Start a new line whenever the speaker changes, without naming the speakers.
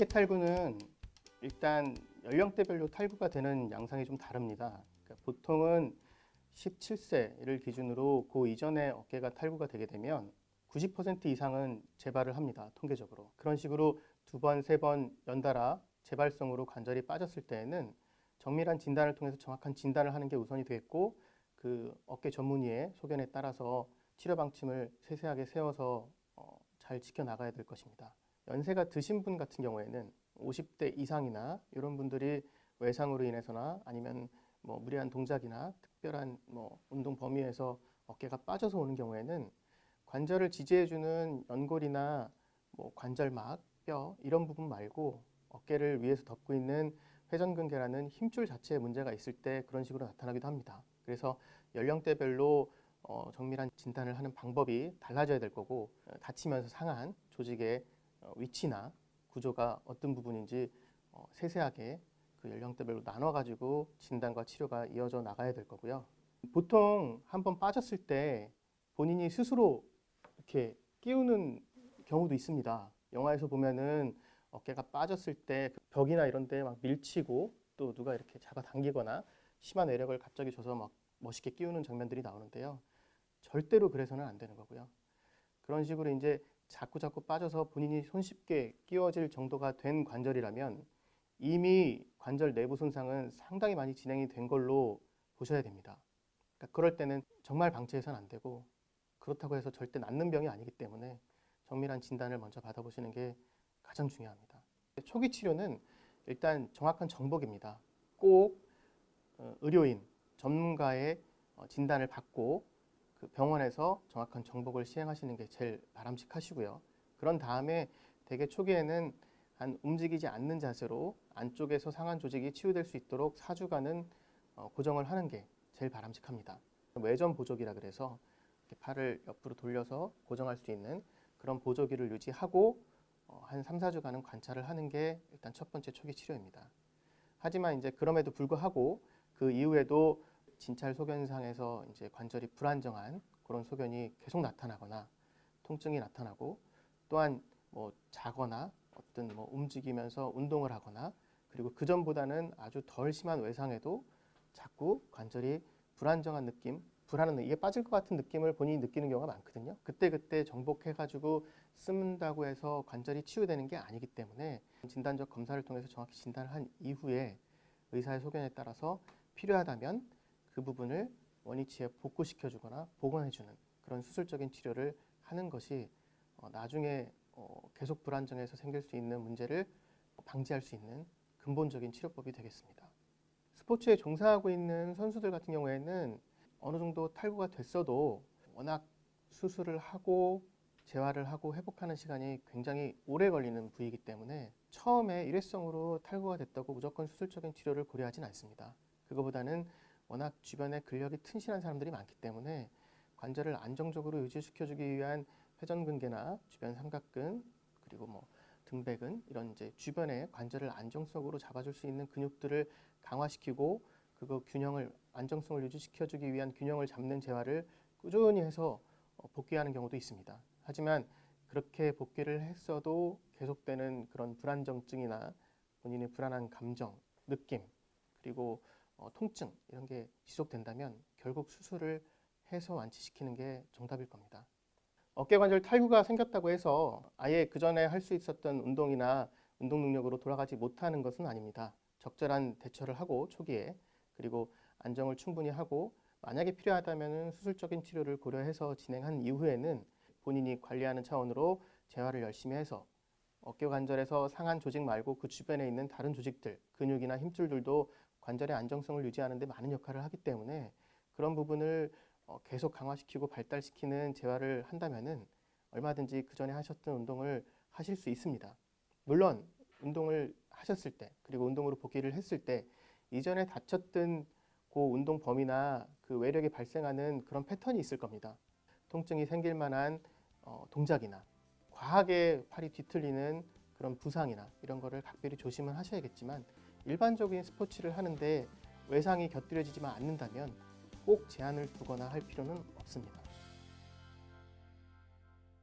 어깨 탈구는 일단 연령대별로 탈구가 되는 양상이 좀 다릅니다. 그러니까 보통은 17세를 기준으로 그 이전에 어깨가 탈구가 되게 되면 90% 이상은 재발을 합니다. 통계적으로. 그런 식으로 두 번, 세 번 연달아 재발성으로 관절이 빠졌을 때에는 정밀한 진단을 통해서 정확한 진단을 하는 게 우선이 되겠고, 그 어깨 전문의의 소견에 따라서 치료 방침을 세세하게 세워서 잘 지켜나가야 될 것입니다. 연세가 드신 분 같은 경우에는 50대 이상이나 이런 분들이 외상으로 인해서나 아니면 뭐 무리한 동작이나 특별한 운동 범위에서 어깨가 빠져서 오는 경우에는 관절을 지지해주는 연골이나 관절막, 뼈 이런 부분 말고 어깨를 위에서 덮고 있는 회전근개라는 힘줄 자체에 문제가 있을 때 그런 식으로 나타나기도 합니다. 그래서 연령대별로 정밀한 진단을 하는 방법이 달라져야 될 거고, 다치면서 상한 조직의 위치나 구조가 어떤 부분인지 세세하게 그 연령대별로 나눠가지고 진단과 치료가 이어져 나가야 될 거고요. 보통 한번 빠졌을 때 본인이 스스로 이렇게 끼우는 경우도 있습니다. 영화에서 보면은 어깨가 빠졌을 때 벽이나 이런 데 막 밀치고 또 누가 이렇게 잡아당기거나 심한 외력을 갑자기 줘서 막 멋있게 끼우는 장면들이 나오는데요. 절대로 그래서는 안 되는 거고요. 그런 식으로 이제 자꾸 빠져서 본인이 손쉽게 끼워질 정도가 된 관절이라면 이미 관절 내부 손상은 상당히 많이 진행이 된 걸로 보셔야 됩니다. 그러니까 그럴 때는 정말 방치해서는 안 되고, 그렇다고 해서 절대 낫는 병이 아니기 때문에 정밀한 진단을 먼저 받아보시는 게 가장 중요합니다. 초기 치료는 일단 정확한 정복입니다. 꼭 의료인, 전문가의 진단을 받고 그 병원에서 정확한 정복을 시행하시는 게 제일 바람직하시고요. 그런 다음에 대개 초기에는 한 움직이지 않는 자세로 안쪽에서 상한 조직이 치유될 수 있도록 4주간은 고정을 하는 게 제일 바람직합니다. 외전 보조기라 그래서 이렇게 팔을 옆으로 돌려서 고정할 수 있는 그런 보조기를 유지하고 한 3, 4주간은 관찰을 하는 게 일단 첫 번째 초기 치료입니다. 하지만 이제 그럼에도 불구하고 그 이후에도 진찰 소견상에서 이제 관절이 불안정한 그런 소견이 계속 나타나거나 통증이 나타나고, 또한 자거나 어떤 움직이면서 운동을 하거나, 그리고 그 전보다는 아주 덜 심한 외상에도 자꾸 관절이 불안정한 느낌, 불안한, 이게 빠질 것 같은 느낌을 본인이 느끼는 경우가 많거든요. 그때 정복해가지고 쓴다고 해서 관절이 치유되는 게 아니기 때문에 진단적 검사를 통해서 정확히 진단을 한 이후에 의사의 소견에 따라서 필요하다면 그 부분을 원위치에 복구시켜주거나 복원해주는 그런 수술적인 치료를 하는 것이 나중에 계속 불안정해서 생길 수 있는 문제를 방지할 수 있는 근본적인 치료법이 되겠습니다. 스포츠에 종사하고 있는 선수들 같은 경우에는 어느 정도 탈구가 됐어도 워낙 수술을 하고 재활을 하고 회복하는 시간이 굉장히 오래 걸리는 부위이기 때문에 처음에 일회성으로 탈구가 됐다고 무조건 수술적인 치료를 고려하진 않습니다. 그거보다는 워낙 주변에 근력이 튼실한 사람들이 많기 때문에 관절을 안정적으로 유지시켜주기 위한 회전근개나 주변 삼각근, 그리고 등배근, 이런 이제 주변의 관절을 안정적으로 잡아줄 수 있는 근육들을 강화시키고 그거 균형을, 안정성을 유지시켜주기 위한 균형을 잡는 재활을 꾸준히 해서 복귀하는 경우도 있습니다. 하지만 그렇게 복귀를 했어도 계속되는 그런 불안정증이나 본인의 불안한 감정, 느낌, 그리고 통증 이런 게 지속된다면 결국 수술을 해서 완치시키는 게 정답일 겁니다. 어깨관절 탈구가 생겼다고 해서 아예 그 전에 할 수 있었던 운동이나 운동 능력으로 돌아가지 못하는 것은 아닙니다. 적절한 대처를 하고 초기에, 그리고 안정을 충분히 하고 만약에 필요하다면 수술적인 치료를 고려해서 진행한 이후에는 본인이 관리하는 차원으로 재활을 열심히 해서 어깨관절에서 상한 조직 말고 그 주변에 있는 다른 조직들, 근육이나 힘줄들도 관절의 안정성을 유지하는 데 많은 역할을 하기 때문에 그런 부분을 계속 강화시키고 발달시키는 재활을 한다면은 얼마든지 그 전에 하셨던 운동을 하실 수 있습니다. 물론 운동을 하셨을 때, 그리고 운동으로 복귀를 했을 때 이전에 다쳤던 그 운동 범위나 그 외력이 발생하는 그런 패턴이 있을 겁니다. 통증이 생길 만한 동작이나 과하게 팔이 뒤틀리는 그런 부상이나 이런 거를 각별히 조심은 하셔야겠지만, 일반적인 스포츠를 하는데 외상이 곁들여지지만 않는다면 꼭 제한을 두거나 할 필요는 없습니다.